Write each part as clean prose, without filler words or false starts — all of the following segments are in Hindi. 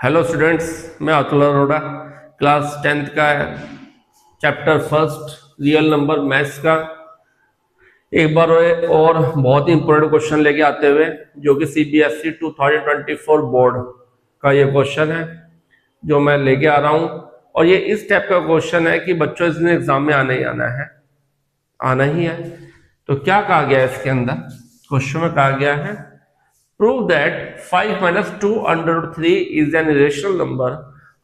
हेलो स्टूडेंट्स, मैं अतुल अरोड़ा क्लास 10th का chapter first real number maths का एक बार और बहुत ही इंपॉर्टेंट क्वेश्चन लेके आते हुए, जो कि सीबीएसई 2024 बोर्ड का ये क्वेश्चन है जो मैं लेके आ रहा हूँ। और ये इस टाइप का क्वेश्चन है कि बच्चों इसने एग्जाम में आना ही है। तो क्या कहा गया है इसके अंदर? क्वेश्चन में कहा गया है prove that 5 minus 2 under root 3 is an irrational number।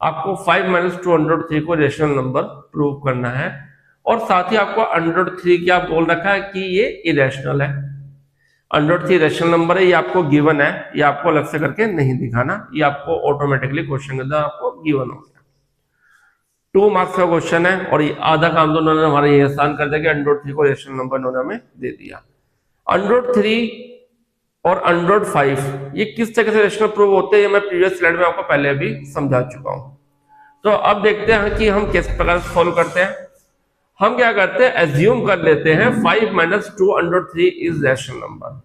आपको 5 minus 2 under root 3 को रेशनल नंबर प्रूव करना है, और साथ ही आपको अंडर रूट 3 क्या बोल रखा है कि ये इरेशनल है। अंडर रूट 3 रेशनल नंबर है, ये आपको गिवन है, ये आपको अलग से करके नहीं दिखाना, ये आपको ऑटोमेटिकली क्वेश्चन के अंदर आपको गिवन हो गया। 2 मार्क्स का क्वेश्चन है, और ये आधा काम तो उन्होंने हमारा ये आसान कर दिया कि अंडर रूट 3 को रेशनल नंबर उन्होंने हमें दे दिया। अंडर रूट 3 और अंडर रूट 5 ये किस तरह से रेशनल प्रूव होते हैं, ये मैं प्रीवियस स्लाइड में आपको पहले भी समझा चुका हूं। तो अब देखते हैं कि हम किस प्रकार से सॉल्व करते हैं। हम क्या करते हैं, एज्यूम कर लेते हैं 5 minus 2 under 3 is rational number.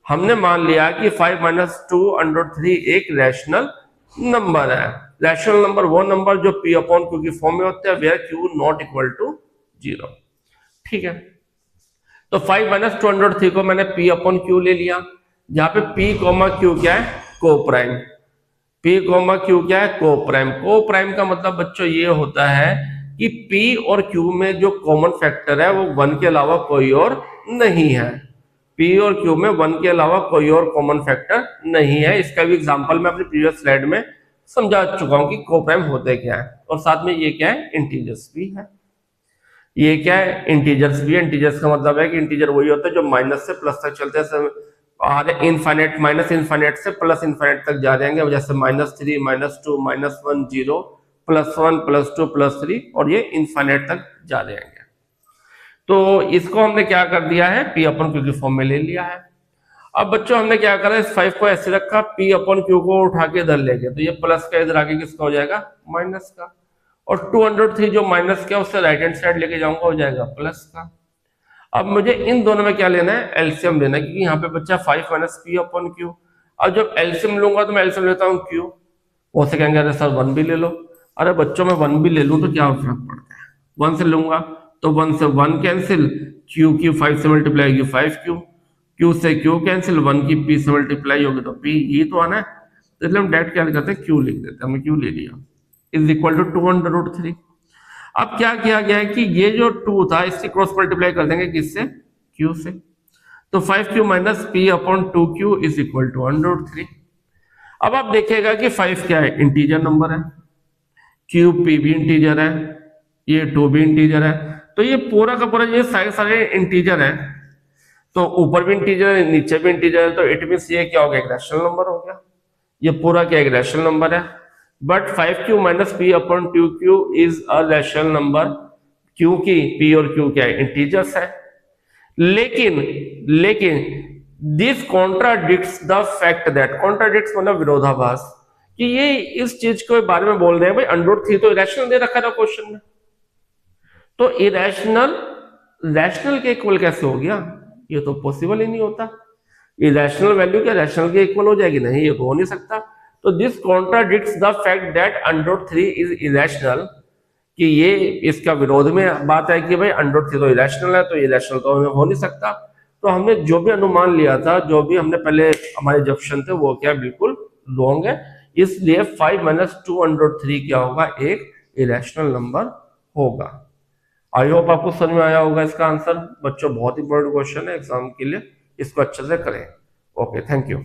हमने मान लिया कि 5 minus 2 under 3 एक रैशनल नंबर है। रैशनल नंबर वो नंबर जो p अपॉन q की फॉर्म में होते हैं, where q not equal to 0। ठीक है, तो 5 minus 2 under 3 को मैंने p अपॉन q ले लिया, जहां पे p q क्या है, को प्राइम। p q क्या है, को प्राइम। को प्राइम का मतलब बच्चों ये होता है कि p और q में जो कॉमन फैक्टर है वो 1 के अलावा कोई और नहीं है। p और q में 1 के अलावा कोई और कॉमन फैक्टर नहीं है। इसका भी एग्जांपल मैं अपनी प्रीवियस स्लाइड में समझा चुका हूं कि को प्राइम होते क्या है। और साथ में ये क्या है, इंटीजर्स भी है। ये क्या है, इंटीजर्स भी है। इंटीजर्स का मतलब है कि इंटीजर वही होता है जो माइनस से प्लस तक चलते हैं, इनफाइनाइट, माइनस इनफाइनाइट से प्लस इनफाइनाइट तक जा जाएंगे, जैसे -3 -2 -1 0 +1 +2 +3, और ये इनफाइनाइट तक जा जाएंगे। तो इसको हमने क्या कर दिया है, p अपॉन q की फॉर्म में ले लिया है। अब बच्चों हमने क्या करा, इस 5 को ऐसे रखा, p अपॉन q को उठा के इधर ले गए, तो ये प्लस का इधर आके किसका हो जाएगा, माइनस का। और 203 जो माइनस का उससे राइट हैंड साइड लेके जाऊंगा, हो जाएगा प्लस का। अब मुझे इन दोनों में क्या लेना है, एलसीएम लेना है, क्योंकि यहाँ पे बच्चा 5 minus p अपॉन q। अब जब एलसीएम लूंगा तो मैं एलसीएम लेता हूँ q। वो से कहेंगे अरे सर 1 भी ले लो। अरे बच्चों में 1 भी ले लूं तो क्या फर्क पड़ता है, 1 से लूंगा तो 1 से 1 कैंसिल, q की 5 से मल्टीप्लाई होगी 5q, q से q कैंसिल, 1 की p से मल्टीप्लाई होगी तो p, ये तो आना है। तो इसलिए हम डायरेक्ट क्या करते हैं, q लिख देते हैं। हमने q ले लिया, is equal to 2 under root 3। अब क्या किया गया है कि ये जो 2 था इससे क्रॉस मल्टीप्लाई कर देंगे, किससे, q से। तो 5q minus p upon 2q is equal to under root 3। अब आप देखिएगा कि 5 क्या है, इंटीजर नंबर है, q p भी इंटीजर है, ये 2 भी इंटीजर है। तो ये पूरा का पूरा ये सारे इंटीजर है। तो ऊपर भी इंटीजर है, नीचे भी इंटीजर है, तो इट मींस ये क्या हो गया, एक रैशनल नंबर हो गया। ये पूरा क्या एक रैशनल नंबर है। But 5q minus p upon 2q is a rational number, क्योंकि p और q क्या है, इंटीजर्स है। लेकिन this contradicts the fact that, contradicts मतलब विरोधाभास, कि ये इस चीज के बारे में बोल रहे हैं भाई अंडर रूट 3 तो इरेशनल दे रखा था क्वेश्चन में, तो इरेशनल रैशनल के इक्वल कैसे हो गया, ये तो पॉसिबल ही नहीं होता। इरेशनल वैल्यू क्या रैशनल के इक्वल हो जाएगी, नहीं, ये तो हो नहीं सकता। तो this contradicts the fact that under root 3 is irrational, कि ये इसका विरोध में बात है कि भाई अंडर रूट 3 तो इरेशनल है, तो इरेशनल तो हो नहीं सकता। तो हमने जो भी अनुमान लिया था, जो भी हमने पहले हमारे जंक्शन थे, वो क्या बिल्कुल रॉन्ग है। इसलिए 5 minus 2 अंडर रूट 3 क्या होगा, एक इरेशनल नंबर होगा। आई होप आपको समझ में आया होगा इसका आंसर। बच्चों बहुत इंपॉर्टेंट क्वेश्चन है एग्जाम के लिए, इसको अच्छे से करें। Okay, thank you.